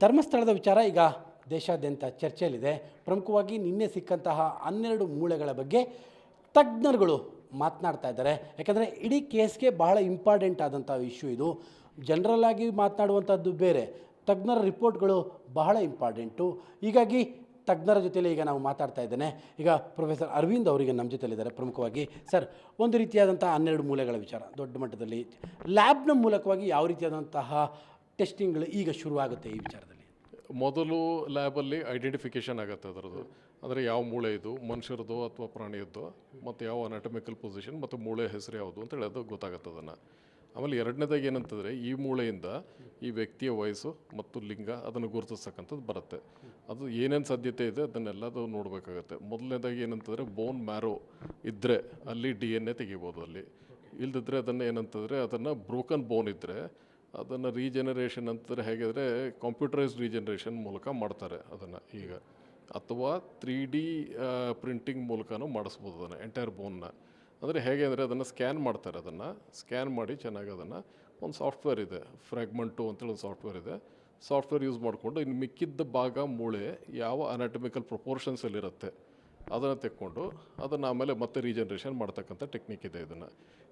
ಧರ್ಮಸ್ಥಳದ ವಿಚಾರ ಈಗ ದೇಶಾದ್ಯಂತ ಚರ್ಚೆಯಲ್ಲಿದೆ. ಪ್ರಮುಖವಾಗಿ ನಿನ್ನೆ ಸಿಕ್ಕಂತಹ 12 ಮೂಳೆಗಳ ಬಗ್ಗೆ ತಜ್ಞರುಗಳು ಮಾತನಾಡ್ತಾ ಇದ್ದಾರೆ. ಯಾಕಂದರೆ ಇಡೀ ಕೇಸ್ಗೆ ಬಹಳ ಇಂಪಾರ್ಟೆಂಟ್ ಆದಂಥ ಇಶ್ಯೂ ಇದು. ಜನರಲ್ ಆಗಿ ಮಾತನಾಡುವಂಥದ್ದು ಬೇರೆ, ತಜ್ಞರ ರಿಪೋರ್ಟ್ಗಳು ಬಹಳ ಇಂಪಾರ್ಟೆಂಟು. ಹೀಗಾಗಿ ತಜ್ಞರ ಜೊತೆಲಿ ಈಗ ನಾವು ಮಾತಾಡ್ತಾ ಇದ್ದೇನೆ. ಈಗ ಪ್ರೊಫೆಸರ್ ಅರವಿಂದ್ ಅವರಿಗೆ ನಮ್ಮ ಜೊತೆಲಿದ್ದಾರೆ. ಪ್ರಮುಖವಾಗಿ ಸರ್, ಒಂದು ರೀತಿಯಾದಂಥ 12 ಮೂಳೆಗಳ ವಿಚಾರ ದೊಡ್ಡ ಮಟ್ಟದಲ್ಲಿ ಲ್ಯಾಬ್ನ ಮೂಲಕವಾಗಿ ಯಾವ ರೀತಿಯಾದಂತಹ ಟೆಸ್ಟಿಂಗ್ಗಳು ಈಗ ಶುರುವಾಗುತ್ತೆ ಈ ವಿಚಾರದಲ್ಲಿ? ಮೊದಲು ಲ್ಯಾಬಲ್ಲಿ ಐಡೆಂಟಿಫಿಕೇಷನ್ ಆಗುತ್ತೆ ಅದರದ್ದು, ಅಂದರೆ ಯಾವ ಮೂಳೆ ಇದು, ಮನುಷ್ಯರದ್ದು ಅಥವಾ ಪ್ರಾಣಿಯದ್ದು, ಮತ್ತು ಯಾವ ಅನಾಟಮಿಕಲ್ ಪೊಸಿಷನ್ ಮತ್ತು ಮೂಳೆ ಹೆಸರು ಯಾವುದು ಅಂತೇಳಿ ಅದು ಗೊತ್ತಾಗುತ್ತೆ ಅದನ್ನು. ಆಮೇಲೆ ಎರಡನೇದಾಗಿ ಏನಂತಂದರೆ ಈ ಮೂಳೆಯಿಂದ ಈ ವ್ಯಕ್ತಿಯ ವಯಸ್ಸು ಮತ್ತು ಲಿಂಗ ಅದನ್ನು ಗುರುತಿಸ್ತಕ್ಕಂಥದ್ದು ಬರುತ್ತೆ. ಅದು ಏನೇನು ಸಾಧ್ಯತೆ ಇದೆ ಅದನ್ನೆಲ್ಲದು ನೋಡಬೇಕಾಗತ್ತೆ. ಮೊದಲನೇದಾಗಿ ಏನಂತಂದರೆ ಬೋನ್ ಮ್ಯಾರೋ ಇದ್ದರೆ ಅಲ್ಲಿ DNA ತೆಗಿಬೋದು. ಅಲ್ಲಿ ಇಲ್ಲದಿದ್ದರೆ ಅದನ್ನು ಏನಂತಂದರೆ ಅದನ್ನು ಬ್ರೋಕನ್ ಬೋನ್ ಇದ್ದರೆ ಅದನ್ನು ರೀಜನರೇಷನ್ ಅಂತಂದರೆ ಹೇಗಿದ್ರೆ ಕಂಪ್ಯೂಟರೈಸ್ಡ್ ರೀಜನರೇಷನ್ ಮೂಲಕ ಮಾಡ್ತಾರೆ ಅದನ್ನು ಈಗ, ಅಥವಾ 3D ಪ್ರಿಂಟಿಂಗ್ ಮೂಲಕನೂ ಮಾಡಿಸ್ಬೋದು ಅದನ್ನು ಎಂಟೈರ್ ಬೋನ್ನ. ಅಂದರೆ ಹೇಗೆ ಅಂದರೆ ಅದನ್ನು ಸ್ಕ್ಯಾನ್ ಮಾಡ್ತಾರೆ, ಅದನ್ನು ಸ್ಕ್ಯಾನ್ ಮಾಡಿ ಚೆನ್ನಾಗಿ ಅದನ್ನು ಒಂದು ಸಾಫ್ಟ್ವೇರ್ ಇದೆ, ಫ್ರ್ಯಾಗ್ಮೆಂಟು ಅಂತೇಳಿ ಒಂದು ಸಾಫ್ಟ್ವೇರ್ ಇದೆ. ಸಾಫ್ಟ್ವೇರ್ ಯೂಸ್ ಮಾಡಿಕೊಂಡು ಇನ್ನು ಮಿಕ್ಕಿದ್ದ ಭಾಗ ಮೂಳೆ ಯಾವ ಅನಾಟಮಿಕಲ್ ಪ್ರಪೋರ್ಷನ್ಸಲ್ಲಿರುತ್ತೆ ಅದನ್ನು ತೆಕ್ಕೊಂಡು ಅದನ್ನು ಆಮೇಲೆ ಮತ್ತೆ ರೀಜನರೇಷನ್ ಮಾಡ್ತಕ್ಕಂಥ ಟೆಕ್ನಿಕ್ ಇದೆ.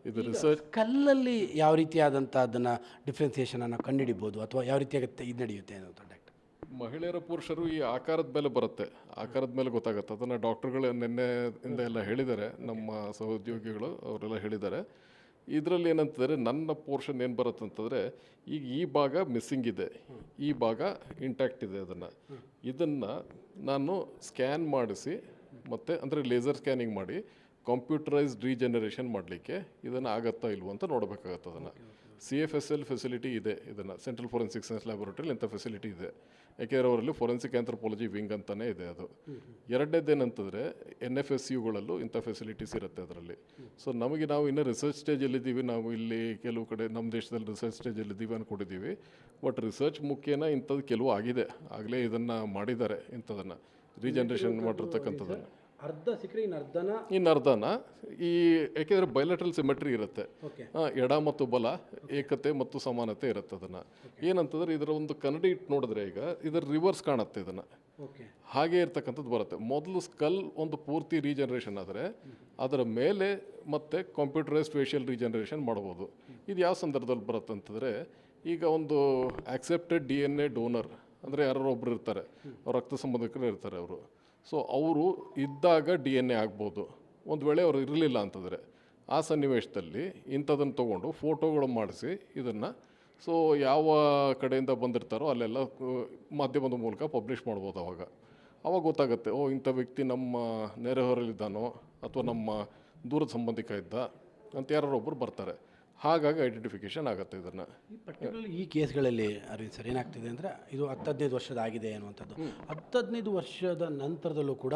ಇದು ರಿಸರ್ಚ್ ಕಲ್ಲಲ್ಲಿ ಯಾವ ರೀತಿಯಾದಂಥ ಅದನ್ನು ಡಿಫ್ರೆನ್ಸಿಯೇಷನನ್ನು ಕಂಡುಹಿಡಿಬೋದು ಅಥವಾ ಯಾವ ರೀತಿಯಾಗುತ್ತೆ ಇದು ನಡೆಯುತ್ತೆ ಅನ್ನೋದು? ಡಾಕ್ಟರ್, ಮಹಿಳೆಯರ ಪುರುಷರು ಈ ಆಕಾರದ ಮೇಲೆ ಬರುತ್ತೆ, ಆಕಾರದ ಮೇಲೆ ಗೊತ್ತಾಗುತ್ತೆ. ಅದನ್ನು ಡಾಕ್ಟ್ರುಗಳು ನಿನ್ನೆಯಿಂದ ಎಲ್ಲ ಹೇಳಿದ್ದಾರೆ, ನಮ್ಮ ಸಹೋದ್ಯೋಗಿಗಳು ಅವರೆಲ್ಲ ಹೇಳಿದ್ದಾರೆ. ಇದರಲ್ಲಿ ಏನಂತಂದರೆ ನನ್ನ ಪೋರ್ಷನ್ ಏನು ಬರುತ್ತೆ ಅಂತಂದರೆ ಈಗ ಈ ಭಾಗ ಮಿಸ್ಸಿಂಗ್ ಇದೆ, ಈ ಭಾಗ ಇಂಟ್ಯಾಕ್ಟ್ ಇದೆ. ಇದನ್ನು ನಾನು ಸ್ಕ್ಯಾನ್ ಮಾಡಿಸಿ ಮತ್ತು ಅಂದರೆ ಲೇಸರ್ ಸ್ಕ್ಯಾನಿಂಗ್ ಮಾಡಿ ಕಂಪ್ಯೂಟರೈಸ್ಡ್ ರೀಜನರೇಷನ್ ಮಾಡಲಿಕ್ಕೆ ಇದನ್ನು ಆಗತ್ತಾ ಇಲ್ವೋ ಅಂತ ನೋಡಬೇಕಾಗತ್ತೆ. ಅದನ್ನು CFSL ಫೆಸಿಲಿಟಿ ಇದೆ, ಇದನ್ನು ಸೆಂಟ್ರಲ್ ಫೋರೆನ್ಸಿಕ್ ಸೈನ್ಸ್ ಲ್ಯಾಬೊರೇಟರಿಲಿ ಇಂಥ ಫೆಸಿಲಿಟಿ ಇದೆ. ಯಾಕೆಂದರೆ ಅವರಲ್ಲಿ ಫೋರೆನ್ಸಿಕ್ ಆಂಥ್ರೋಪಾಲಜಿ ವಿಂಗ್ ಅಂತಲೇ ಇದೆ ಅದು. ಎರಡನೇದೇನಂತಂದರೆ NFSUಗಳಲ್ಲೂ ಇಂಥ ಫೆಸಿಲಿಟೀಸ್ ಇರುತ್ತೆ ಅದರಲ್ಲಿ. ಸೊ ನಾವು ಇನ್ನೂ ರಿಸರ್ಚ್ ಸ್ಟೇಜಲ್ಲಿದ್ದೀವಿ. ನಾವು ಇಲ್ಲಿ ಕೆಲವು ಕಡೆ ನಮ್ಮ ದೇಶದಲ್ಲಿ ರಿಸರ್ಚ್ ಸ್ಟೇಜಲ್ಲಿದ್ದೀವಿ ಅಂದ್ಕೊಂಡಿದ್ದೀವಿ. ಬಟ್ ರಿಸರ್ಚ್ ಮುಖೇನ ಇಂಥದ್ದು ಕೆಲವು ಆಗಿದೆ, ಆಗಲೇ ಇದನ್ನು ಮಾಡಿದ್ದಾರೆ. ಇಂಥದನ್ನು ರೀಜನರೇಷನ್ ಮಾಡಿರ್ತಕ್ಕಂಥದ್ದನ್ನು ಅರ್ಧ ಸಿಕ್ಕರೆ ಇನ್ನು ಅರ್ಧನ ಈ ಯಾಕೆಂದರೆ ಬಯಲಾಟ್ರಲ್ ಸಿಮೆಟ್ರಿ ಇರುತ್ತೆ, ಎಡ ಮತ್ತು ಬಲ ಏಕತೆ ಮತ್ತು ಸಮಾನತೆ ಇರುತ್ತೆ. ಅದನ್ನು ಏನಂತಂದರೆ ಇದರ ಒಂದು ಕನ್ನಡಿ ಇಟ್ಟು ನೋಡಿದ್ರೆ ಈಗ ಇದರ ರಿವರ್ಸ್ ಕಾಣುತ್ತೆ, ಇದನ್ನು ಹಾಗೆ ಇರ್ತಕ್ಕಂಥದ್ದು ಬರುತ್ತೆ. ಮೊದಲು ಸ್ಕಲ್ ಒಂದು ಪೂರ್ತಿ ರೀಜನರೇಷನ್ ಆದರೆ ಅದರ ಮೇಲೆ ಮತ್ತೆ ಕಂಪ್ಯೂಟರೈಸ್ಡ್ ಫೇಶಿಯಲ್ ರೀಜನರೇಷನ್ ಮಾಡ್ಬೋದು. ಇದು ಯಾವ ಸಂದರ್ಭದಲ್ಲಿ ಬರುತ್ತೆ ಅಂತಂದರೆ ಈಗ ಒಂದು ಆಕ್ಸೆಪ್ಟೆಡ್ DNA ಡೋನರ್ ಅಂದರೆ ಯಾರೋ ಒಬ್ಬರು ಇರ್ತಾರೆ, ಅವ್ರ ರಕ್ತ ಸಂಬಂಧಿಕರು ಇರ್ತಾರೆ ಅವರು. ಸೊ ಅವರು ಇದ್ದಾಗ DNA ಆಗ್ಬೋದು. ಒಂದು ವೇಳೆ ಅವರು ಇರಲಿಲ್ಲ ಅಂತಂದರೆ ಆ ಸನ್ನಿವೇಶದಲ್ಲಿ ಇಂಥದನ್ನು ತೊಗೊಂಡು ಫೋಟೋಗಳು ಮಾಡಿಸಿ ಇದನ್ನು ಸೊ ಯಾವ ಕಡೆಯಿಂದ ಬಂದಿರ್ತಾರೋ ಅಲ್ಲೆಲ್ಲ ಮಾಧ್ಯಮದ ಮೂಲಕ ಪಬ್ಲಿಷ್ ಮಾಡ್ಬೋದು. ಅವಾಗ ಗೊತ್ತಾಗುತ್ತೆ, ಓ ಇಂಥ ವ್ಯಕ್ತಿ ನಮ್ಮ ನೆರೆಹೊರೆಯಲ್ಲಿದ್ದಾನೋ ಅಥವಾ ನಮ್ಮ ದೂರದ ಸಂಬಂಧಿಕ ಇದ್ದ ಅಂತ ಯಾರೊಬ್ಬರು ಬರ್ತಾರೆ. ಹಾಗಾಗಿ ಐಡೆಂಟಿಫಿಕೇಷನ್ ಆಗುತ್ತೆ. ಇದನ್ನು ಈ ಕೇಸ್ಗಳಲ್ಲಿ ಅರವಿಂದ್ ಸರ್ ಏನಾಗ್ತಿದೆ ಅಂದರೆ ಇದು 10-15 ವರ್ಷದ ಆಗಿದೆ ಅನ್ನುವಂಥದ್ದು. 10-15 ವರ್ಷದ ನಂತರದಲ್ಲೂ ಕೂಡ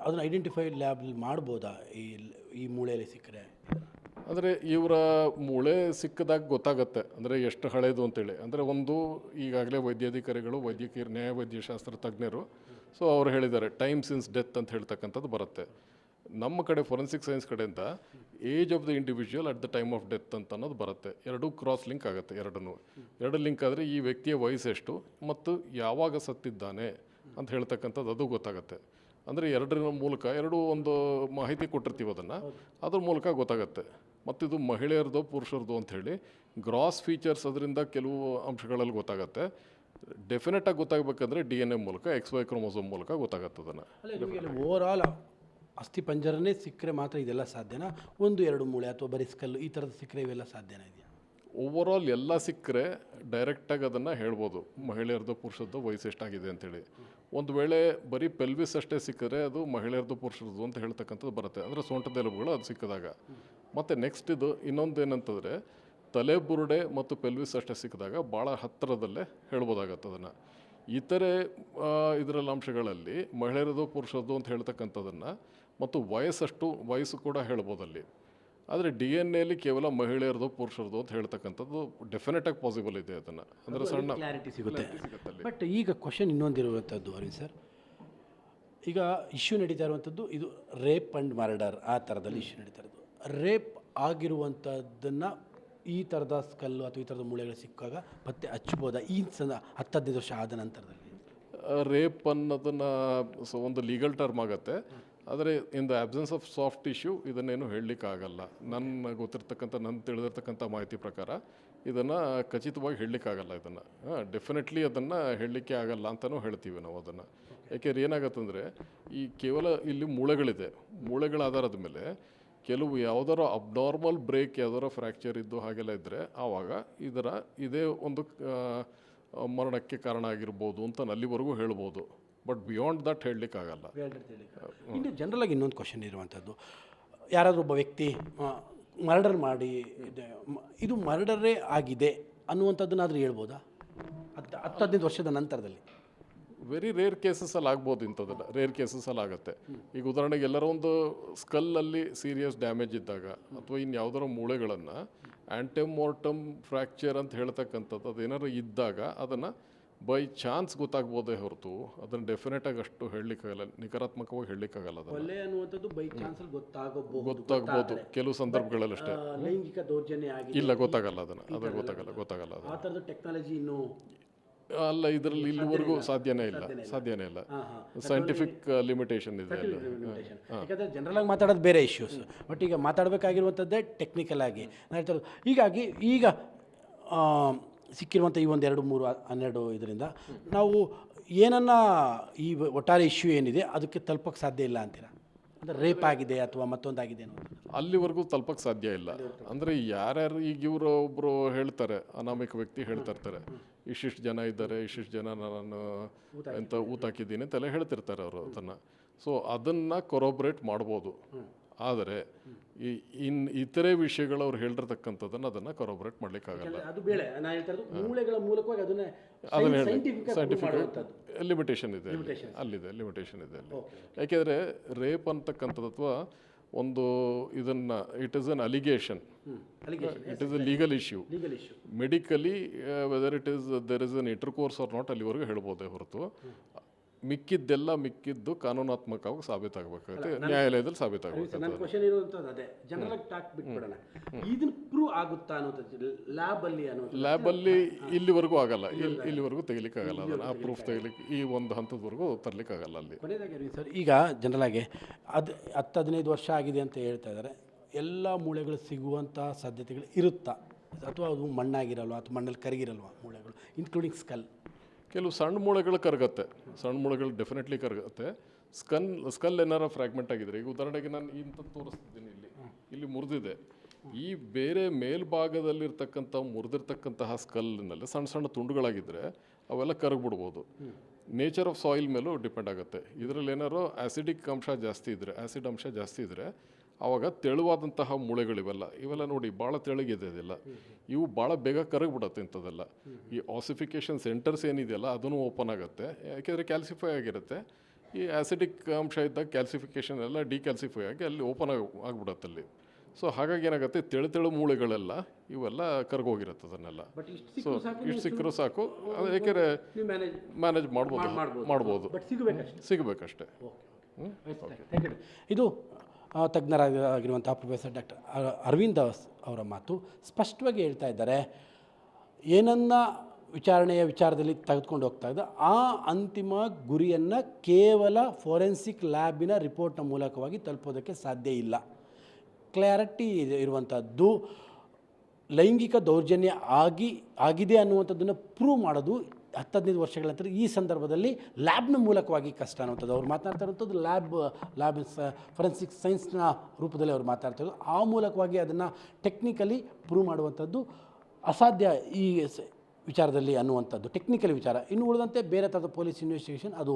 ಅದನ್ನು ಐಡೆಂಟಿಫೈ ಲ್ಯಾಬಲ್ಲಿ ಮಾಡ್ಬೋದಾ ಈ ಮೂಳೆಯಲ್ಲಿ ಸಿಕ್ಕರೆ? ಅಂದರೆ ಇವರ ಮೂಳೆ ಸಿಕ್ಕದಾಗ ಗೊತ್ತಾಗುತ್ತೆ ಅಂದರೆ ಎಷ್ಟು ಹಳೇದು ಅಂತೇಳಿ. ಅಂದರೆ ಒಂದು ಈಗಾಗಲೇ ವೈದ್ಯಾಧಿಕಾರಿಗಳು, ನ್ಯಾಯ ವೈದ್ಯಶಾಸ್ತ್ರ ತಜ್ಞರು ಸೊ ಅವ್ರು ಹೇಳಿದ್ದಾರೆ ಟೈಮ್ ಸಿನ್ಸ್ ಡೆತ್ ಅಂತ ಹೇಳ್ತಕ್ಕಂಥದ್ದು ಬರುತ್ತೆ. ನಮ್ಮ ಕಡೆ ಫೊರೆನ್ಸಿಕ್ ಸೈನ್ಸ್ ಕಡೆಯಿಂದ age of the individual at the time of death ಅಂತ ಅನ್ನೋದು ಬರುತ್ತೆ. ಎರಡೂ ಕ್ರಾಸ್ ಲಿಂಕ್ ಆಗುತ್ತೆ. ಎರಡು ಲಿಂಕ್ ಆದರೆ ಈ ವ್ಯಕ್ತಿಯ ವಯಸ್ಸೆಷ್ಟು ಮತ್ತು ಯಾವಾಗ ಸತ್ತಿದ್ದಾನೆ ಅಂತ ಹೇಳ್ತಕ್ಕಂಥದ್ದು ಅದು ಗೊತ್ತಾಗುತ್ತೆ. ಅಂದರೆ ಎರಡರ ಮೂಲಕ ಒಂದು ಮಾಹಿತಿ ಕೊಟ್ಟಿರ್ತೀವಿ, ಅದ್ರ ಮೂಲಕ ಗೊತ್ತಾಗುತ್ತೆ. ಮತ್ತು ಇದು ಮಹಿಳೆಯರದು ಪುರುಷರದು ಅಂಥೇಳಿ ಗ್ರಾಸ್ ಫೀಚರ್ಸ್ ಅದರಿಂದ ಕೆಲವು ಅಂಶಗಳಲ್ಲಿ ಗೊತ್ತಾಗುತ್ತೆ. ಡೆಫಿನೆಟಾಗಿ ಗೊತ್ತಾಗಬೇಕಂದ್ರೆ DNA ಮೂಲಕ XY ಕ್ರೋಮೋಸೋಮ್ ಮೂಲಕ ಗೊತ್ತಾಗುತ್ತೆ. ಅದನ್ನು ಓವರ್ ಆಲ್ ಅಸ್ಥಿ ಪಂಜರನೇ ಸಿಕ್ಕರೆ ಮಾತ್ರ ಇದೆಲ್ಲ ಸಾಧ್ಯನಾ? 1-2 ಮೂಳೆ ಅಥವಾ ಬರೀ ಸ್ಕಲ್ಲು ಈ ಥರದ್ದು ಸಿಕ್ಕರೆ ಇವೆಲ್ಲ ಸಾಧ್ಯನಾ ಇದೆಯಾ? ಓವರಾಲ್ ಎಲ್ಲ ಸಿಕ್ಕರೆ ಡೈರೆಕ್ಟಾಗಿ ಅದನ್ನು ಹೇಳ್ಬೋದು ಮಹಿಳೆಯರದು ಪುರುಷರದ್ದು ವಯಸ್ಸು ಎಷ್ಟಾಗಿದೆ ಅಂತೇಳಿ. ಒಂದು ವೇಳೆ ಬರೀ ಪೆಲ್ವಿಸ್ ಅಷ್ಟೇ ಸಿಕ್ಕಿದ್ರೆ ಅದು ಮಹಿಳೆಯರದು ಪುರುಷರದ್ದು ಅಂತ ಹೇಳ್ತಕ್ಕಂಥದ್ದು ಬರುತ್ತೆ, ಅಂದರೆ ಸೊಂಟದ ಎಲುಬುಗಳು ಅದು ಸಿಕ್ಕಿದಾಗ. ಮತ್ತು ನೆಕ್ಸ್ಟ್ ಇದು ಇನ್ನೊಂದು ಏನಂತಂದರೆ ತಲೆ ಬುರುಡೆ ಮತ್ತು ಪೆಲ್ವಿಸ್ ಅಷ್ಟೇ ಸಿಕ್ಕಿದಾಗ ಭಾಳ ಹತ್ತಿರದಲ್ಲೇ ಹೇಳ್ಬೋದಾಗತ್ತೆ ಅದನ್ನು. ಇತರೆ ಇದರಲ್ಲಿ ಅಂಶಗಳಲ್ಲಿ ಮಹಿಳೆಯರದು ಪುರುಷರದು ಅಂತ ಹೇಳ್ತಕ್ಕಂಥದ್ದನ್ನು ಮತ್ತು ವಯಸ್ಸು ಕೂಡ ಹೇಳ್ಬೋದಲ್ಲಿ. ಆದರೆ DNA ಕೇವಲ ಮಹಿಳೆಯರದು ಪುರುಷರದು ಅಂತ ಹೇಳ್ತಕ್ಕಂಥದ್ದು ಡೆಫಿನೆಟಾಗಿ ಪಾಸಿಬಲ್ ಇದೆ. ಅದನ್ನು ಅಂದರೆ ಸಣ್ಣ ಕ್ಲಾರಿಟಿ ಸಿಗುತ್ತೆ. ಬಟ್ ಈಗ ಕ್ವಶನ್ ಇನ್ನೊಂದಿರುವಂಥದ್ದು ಅರವಿಂದ್ ಸರ್, ಈಗ ಇಶ್ಯೂ ನಡೀತಾ ಇರುವಂಥದ್ದು ಇದು ರೇಪ್ ಆ್ಯಂಡ್ ಮರ್ಡರ್ ಆ ಥರದಲ್ಲಿ ಇಶ್ಯೂ ನಡೀತಾ ಇರೋದು. ರೇಪ್ ಆಗಿರುವಂಥದ್ದನ್ನು ಈ ಥರದ ಸ್ಕಲ್ಲು ಅಥವಾ ಈ ಥರದ ಮೂಳೆಗಳು ಸಿಕ್ಕಾಗ ಪತ್ತೆ ಹಚ್ಬೋದಾ ಈ 10-15 ವರ್ಷ ಆದ ನಂತರದಲ್ಲಿ? ರೇಪ್ ಅನ್ನೋದನ್ನು ಒಂದು ಲೀಗಲ್ ಟರ್ಮ್ ಆಗುತ್ತೆ, ಆದರೆ in the absence of soft tissue ಇದನ್ನೇನು ಹೇಳಲಿಕ್ಕಾಗಲ್ಲ. ನನ್ನ ಗೊತ್ತಿರ್ತಕ್ಕಂಥ, ನನ್ನ ತಿಳಿದಿರ್ತಕ್ಕಂಥ ಮಾಹಿತಿ ಪ್ರಕಾರ ಇದನ್ನು ಖಚಿತವಾಗಿ ಹೇಳಲಿಕ್ಕಾಗಲ್ಲ. ಇದನ್ನು ಡೆಫಿನೆಟ್ಲಿ ಅದನ್ನು ಹೇಳಲಿಕ್ಕೆ ಆಗಲ್ಲ ಅಂತಲೂ ಹೇಳ್ತೀವಿ ನಾವು ಅದನ್ನು. ಯಾಕೆಂದ್ರೆ ಏನಾಗತ್ತಂದರೆ ಈ ಕೇವಲ ಇಲ್ಲಿ ಮೂಳೆಗಳಿದೆ, ಮೂಳೆಗಳ ಆಧಾರದ ಮೇಲೆ ಕೆಲವು ಯಾವುದಾರ ಅಬ್ನಾರ್ಮಲ್ ಬ್ರೇಕ್, ಯಾವುದಾರ ಫ್ರ್ಯಾಕ್ಚರ್ ಇದ್ದು ಹಾಗೆಲ್ಲ ಇದ್ದರೆ ಆವಾಗ ಇದೇ ಒಂದು ಮರಣಕ್ಕೆ ಕಾರಣ ಆಗಿರ್ಬೋದು ಅಂತ ಅಲ್ಲಿವರೆಗೂ ಹೇಳ್ಬೋದು. ಬಟ್ ಬಿಯಾಂಡ್ ದಟ್ ಹೇಳಲಿಕ್ಕಾಗಲ್ಲ. ಇನ್ನು ಜನರಲಾಗಿ ಇನ್ನೊಂದು ಕ್ವಶನ್ ಇರುವಂಥದ್ದು, ಯಾರಾದರೂ ಒಬ್ಬ ವ್ಯಕ್ತಿ ಮರ್ಡರ್ ಮಾಡಿ ಇದು ಮರ್ಡರೇ ಆಗಿದೆ ಅನ್ನುವಂಥದ್ದನ್ನಾದರೂ ಹೇಳ್ಬೋದಾ 10-15 ವರ್ಷದ ನಂತರದಲ್ಲಿ? ವೆರಿ ರೇರ್ ಕೇಸಸಲ್ಲಿ ಆಗ್ಬೋದು ಇಂಥದ್ದೆಲ್ಲ, ರೇರ್ ಕೇಸಸಲ್ಲಿ ಆಗುತ್ತೆ. ಈಗ ಉದಾಹರಣೆಗೆ ಎಲ್ಲರ ಒಂದು ಸ್ಕಲ್ಲಲ್ಲಿ ಸೀರಿಯಸ್ ಡ್ಯಾಮೇಜ್ ಇದ್ದಾಗ ಅಥವಾ ಇನ್ಯಾವುದಾರ ಮೂಳೆಗಳನ್ನು ಆ್ಯಂಟೆಮೋರ್ಟಮ್ ಫ್ರ್ಯಾಕ್ಚರ್ ಅಂತ ಹೇಳ್ತಕ್ಕಂಥದ್ದು ಅದೇನಾದ್ರು ಇದ್ದಾಗ ಅದನ್ನು ಬೈ ಚಾನ್ಸ್ ಗೊತ್ತಾಗ್ಬೋದೇ ಹೊರತು ಅದನ್ನು ಡೆಫಿನೆಟಾಗಿ ಅಷ್ಟು ಹೇಳಲಿಕ್ಕಾಗಲ್ಲ, ನಿಖರಾತ್ಮಕವಾಗಿ ಹೇಳಲಿಕ್ಕಾಗಲ್ಲ. ಕೊಲೆ ಅನ್ನುವಂಥದ್ದು ಬೈ ಚಾನ್ಸಲ್ಲಿ ಗೊತ್ತಾಗ್ಬೋದು ಕೆಲವು ಸಂದರ್ಭಗಳಲ್ಲಿ ಅಷ್ಟೇ. ಲೈಂಗಿಕ ದೌರ್ಜನ್ಯ ಆಗಿದೆ ಇಲ್ಲ, ಗೊತ್ತಾಗಲ್ಲ ಅದು ಗೊತ್ತಾಗಲ್ಲ ಅದು. ಆ ಥರದ ಟೆಕ್ನಾಲಜಿ ಇನ್ನೂ ಅಲ್ಲ, ಇದರಲ್ಲಿ ಇಲ್ಲಿವರೆಗೂ ಸಾಧ್ಯನೇ ಇಲ್ಲ. ಸೈಂಟಿಫಿಕ್ ಲಿಮಿಟೇಷನ್ ಇದೆ ಅಲ್ಲಿ. ಯಾಕಂದರೆ ಜನರಲ್ ಆಗಿ ಮಾತಾಡೋದು ಬೇರೆ ಇಶ್ಯೂಸ್, ಬಟ್ ಈಗ ಮಾತಾಡಬೇಕಾಗಿರುವಂಥದ್ದೇ ಟೆಕ್ನಿಕಲ್ ಆಗಿ ನಾನು ಹೇಳ್ತಾ ಇರೋದು. ಹೀಗಾಗಿ ಈಗ ಸಿಕ್ಕಿರುವಂಥ ಈ 1, 2, 3, 12 ಇದರಿಂದ ನಾವು ಏನನ್ನ ಈ ಒಟ್ಟಾರೆ ಇಶ್ಯೂ ಏನಿದೆ ಅದಕ್ಕೆ ತಲುಪೋಕ್ಕೆ ಸಾಧ್ಯ ಇಲ್ಲ ಅಂತೀರಾ? ಅಂದರೆ ರೇಪ್ ಆಗಿದೆ ಅಥವಾ ಮತ್ತೊಂದಾಗಿದೆ ಅನ್ನೋದು ಅಲ್ಲಿವರೆಗೂ ತಲುಪಕ್ಕೆ ಸಾಧ್ಯ ಇಲ್ಲ. ಅಂದರೆ ಯಾರ್ಯಾರು ಈಗ ಇವರು ಒಬ್ಬರು ಹೇಳ್ತಾರೆ, ಅನಾಮಿಕ ವ್ಯಕ್ತಿ ಹೇಳ್ತಾ ಇರ್ತಾರೆ, ಇಷ್ಟಿಷ್ಟು ಜನ ಇದ್ದಾರೆ, ಇಷ್ಟಿಷ್ಟು ಜನ ನಾನು ಎಂತ ಊತ ಹಾಕಿದ್ದೀನಿ ಅಂತೆಲ್ಲ ಹೇಳ್ತಿರ್ತಾರೆ ಅವರು ಅದನ್ನು. ಸೊ ಅದನ್ನು ಕೊರೊಬ್ರೇಟ್ ಮಾಡ್ಬೋದು. ಆದರೆ ಇತರೆ ವಿಷಯಗಳು ಅವ್ರು ಹೇಳಿರ್ತಕ್ಕಂಥದ್ದನ್ನು ಅದನ್ನು ಕೊರೊಬ್ರೇಟ್ ಮಾಡಲಿಕ್ಕಾಗಲ್ಲ. ಅದು ಬೇಳೆ ನಾನು ಹೇಳ್ತಾ ಇರೋದು ಮೂಳೆಗಳ ಮೂಲಕವಾಗಿ ಅದನ್ನು ಸೈಂಟಿಫಿಕ್ ಲಿಮಿಟೇಷನ್ ಇದೆ ಅಲ್ಲಿದೆ, ಲಿಮಿಟೇಷನ್ ಇದೆ ಅಲ್ಲಿ. ಯಾಕೆಂದರೆ ರೇಪ್ ಅಂತಕ್ಕಂಥದ್ದು ಅಥವಾ ಒಂದು ಇದನ್ನು it is an allegation, it is a legal issue. Medically whether it is there is an intercourse or not ಅಲ್ಲಿವರೆಗೂ ಹೇಳ್ಬೋದೇ ಹೊರತು ಮಿಕ್ಕಿದ್ದು ಕಾನೂನಾತ್ಮಕವಾಗಿ ಸಾಬೀತಾಗಬೇಕಾಗುತ್ತೆ, ನ್ಯಾಯಾಲಯದಲ್ಲಿ ಸಾಬೀತಾಗಬೇಕು. ನನ್ನ ಕ್ವಶನ್ ಇರುವಂಥದ್ದು ಅದೇ, ಜನರಲ್ ಟಾಕ್ ಬಿಟ್ಬಿಡೋಣ, ಇದನ್ನು ಪ್ರೂವ್ ಆಗುತ್ತಾ ಅನ್ನೋದು ಲ್ಯಾಬಲ್ಲಿ ಇಲ್ಲಿವರೆಗೂ ಆಗಲ್ಲ, ಇಲ್ಲಿವರೆಗೂ ತೆಗಿಲಿಕ್ಕಾಗಲ್ಲ ಅದನ್ನು. ಆ ಪ್ರೂಫ್ ತೆಗಿಲಿಕ್ಕೆ ಈ ಒಂದು ಹಂತದವರೆಗೂ ತರಲಿಕ್ಕಾಗಲ್ಲ ಅಲ್ಲಿ. ಕೊನೆಯದಾಗಿ ಸರ್, ಈಗ ಜನರಲಾಗಿ 10-15 ವರ್ಷ ಆಗಿದೆ ಅಂತ ಹೇಳ್ತಾ ಇದ್ದಾರೆ, ಎಲ್ಲ ಮೂಳೆಗಳು ಸಿಗುವಂಥ ಸಾಧ್ಯತೆಗಳು ಇರುತ್ತಾ ಅಥವಾ ಅದು ಮಣ್ಣಾಗಿರಲ್ವ ಅಥವಾ ಮಣ್ಣಲ್ಲಿ ಕರಗಿರಲ್ವ ಮೂಳೆಗಳು, ಇನ್ಕ್ಲೂಡಿಂಗ್ ಸ್ಕಲ್? ಕೆಲವು ಸಣ್ಣ ಮೂಳೆಗಳು ಕರಗತ್ತೆ, ಸಣ್ಣ ಮೂಳೆಗಳು ಡೆಫಿನೆಟ್ಲಿ ಕರಗತ್ತೆ. ಸ್ಕಲ್ ಏನಾರ ಫ್ರ್ಯಾಗ್ಮೆಂಟ್ ಆಗಿದ್ರೆ, ಈಗ ಉದಾಹರಣೆಗೆ ನಾನು ಇಂಥದ್ದು ತೋರಿಸ್ತಿದ್ದೀನಿ, ಇಲ್ಲಿ ಮುರಿದಿದೆ. ಈ ಬೇರೆ ಮೇಲ್ಭಾಗದಲ್ಲಿರ್ತಕ್ಕಂಥ ಮುರಿದಿರ್ತಕ್ಕಂತಹ ಸ್ಕಲ್ನಲ್ಲಿ ಸಣ್ಣ ಸಣ್ಣ ತುಂಡುಗಳಾಗಿದ್ದರೆ ಅವೆಲ್ಲ ಕರಗ್ಬಿಡ್ಬೋದು. ನೇಚರ್ ಆಫ್ ಸಾಯಿಲ್ ಮೇಲೂ ಡಿಪೆಂಡ್ ಆಗುತ್ತೆ. ಇದರಲ್ಲಿ ಏನಾರು ಆ್ಯಸಿಡ್ ಅಂಶ ಜಾಸ್ತಿ ಇದ್ದರೆ ಆವಾಗ ತೆಳುವಾದಂತಹ ಮೂಳೆಗಳಿವೆಲ್ಲ ನೋಡಿ ಭಾಳ ತೆಳಗಿದೆ ಇದೆಲ್ಲ, ಇವು ಭಾಳ ಬೇಗ ಕರಗಿಬಿಡತ್ತೆ ಇಂಥದ್ದೆಲ್ಲ. ಈ ಆಸಿಫಿಕೇಷನ್ ಸೆಂಟರ್ಸ್ ಏನಿದೆಯಲ್ಲ ಅದನ್ನು ಓಪನ್ ಆಗುತ್ತೆ, ಯಾಕೆಂದರೆ ಕ್ಯಾಲ್ಸಿಫೈ ಆಗಿರುತ್ತೆ. ಈ ಆ್ಯಸಿಡಿಕ್ ಅಂಶ ಇದ್ದಾಗ ಕ್ಯಾಲ್ಸಿಫಿಕೇಷನ್ ಎಲ್ಲ ಡಿಕ್ಯಾಲ್ಸಿಫೈ ಆಗಿ ಅಲ್ಲಿ ಓಪನ್ ಆಗಿಬಿಡತ್ತೆ ಅಲ್ಲಿ. ಸೊ ಹಾಗಾಗಿ ಏನಾಗುತ್ತೆ, ತೆಳು ಮೂಳೆಗಳೆಲ್ಲ ಇವೆಲ್ಲ ಕರ್ಗೋಗಿರುತ್ತೆ ಅದನ್ನೆಲ್ಲ. ಸೊ ಇಷ್ಟು ಸಿಕ್ಕರೂ ಸಾಕು, ಯಾಕೆಂದರೆ ಮ್ಯಾನೇಜ್ ಮಾಡ್ಬೋದು, ಸಿಗಬೇಕಷ್ಟೆ. ಇದು ತಜ್ಞರಾಗಿರುವಂಥ ಪ್ರೊಫೆಸರ್ ಡಾಕ್ಟರ್ ಅರವಿಂದ್ ದಾಸ್ ಅವರ ಮಾತು. ಸ್ಪಷ್ಟವಾಗಿ ಹೇಳ್ತಾ ಇದ್ದಾರೆ, ಏನನ್ನ ವಿಚಾರದಲ್ಲಿ ತೆಗೆದುಕೊಂಡು ಹೋಗ್ತಾ ಇದ್ದ ಆ ಅಂತಿಮ ಗುರಿಯನ್ನು ಕೇವಲ ಫೋರೆನ್ಸಿಕ್ ಲ್ಯಾಬಿನ ರಿಪೋರ್ಟ್ನ ಮೂಲಕವಾಗಿ ತಲುಪೋದಕ್ಕೆ ಸಾಧ್ಯ ಇಲ್ಲ. ಕ್ಲಾರಿಟಿ ಇರುವಂಥದ್ದು ಲೈಂಗಿಕ ದೌರ್ಜನ್ಯ ಆಗಿದೆ ಅನ್ನುವಂಥದ್ದನ್ನು ಪ್ರೂವ್ ಮಾಡೋದು 10-15 ವರ್ಷಗಳ ನಂತರ ಈ ಸಂದರ್ಭದಲ್ಲಿ ಲ್ಯಾಬ್ನ ಮೂಲಕವಾಗಿ ಕಷ್ಟ ಅನ್ನುವಂಥದ್ದು. ಅವ್ರು ಮಾತನಾಡ್ತಾ ಇರುವಂಥದ್ದು ಲ್ಯಾಬ್ ಫೊರೆನ್ಸಿಕ್ ಸೈನ್ಸ್ನ ರೂಪದಲ್ಲಿ ಅವ್ರು ಮಾತಾಡ್ತಾ ಇರೋದು. ಆ ಮೂಲಕವಾಗಿ ಅದನ್ನು ಟೆಕ್ನಿಕಲಿ ಪ್ರೂವ್ ಮಾಡುವಂಥದ್ದು ಅಸಾಧ್ಯ ಈ ವಿಚಾರದಲ್ಲಿ ಅನ್ನುವಂಥದ್ದು ಟೆಕ್ನಿಕಲ್ ವಿಚಾರ. ಇನ್ನು ಉಳಿದಂತೆ ಬೇರೆ ಥರದ ಪೊಲೀಸ್ ಇನ್ವೆಸ್ಟಿಗೇಷನ್ ಅದು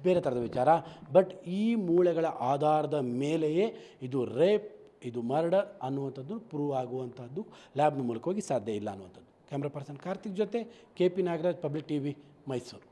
ಬೇರೆ ಥರದ ವಿಚಾರ. ಬಟ್ ಈ ಮೂಳೆಗಳ ಆಧಾರದ ಮೇಲೆಯೇ ಇದು ರೇಪ್, ಇದು ಮರ್ಡರ್ ಅನ್ನುವಂಥದ್ದು ಪ್ರೂವ್ ಆಗುವಂಥದ್ದು ಲ್ಯಾಬ್ನ ಮೂಲಕವಾಗಿ ಸಾಧ್ಯ ಇಲ್ಲ ಅನ್ನುವಂಥದ್ದು. ಕ್ಯಾಮ್ರಾ ಪರ್ಸನ್ ಕಾರ್ತಿಕ್ ಜೊತೆ KP Nagaraj, public TV, Mysuru.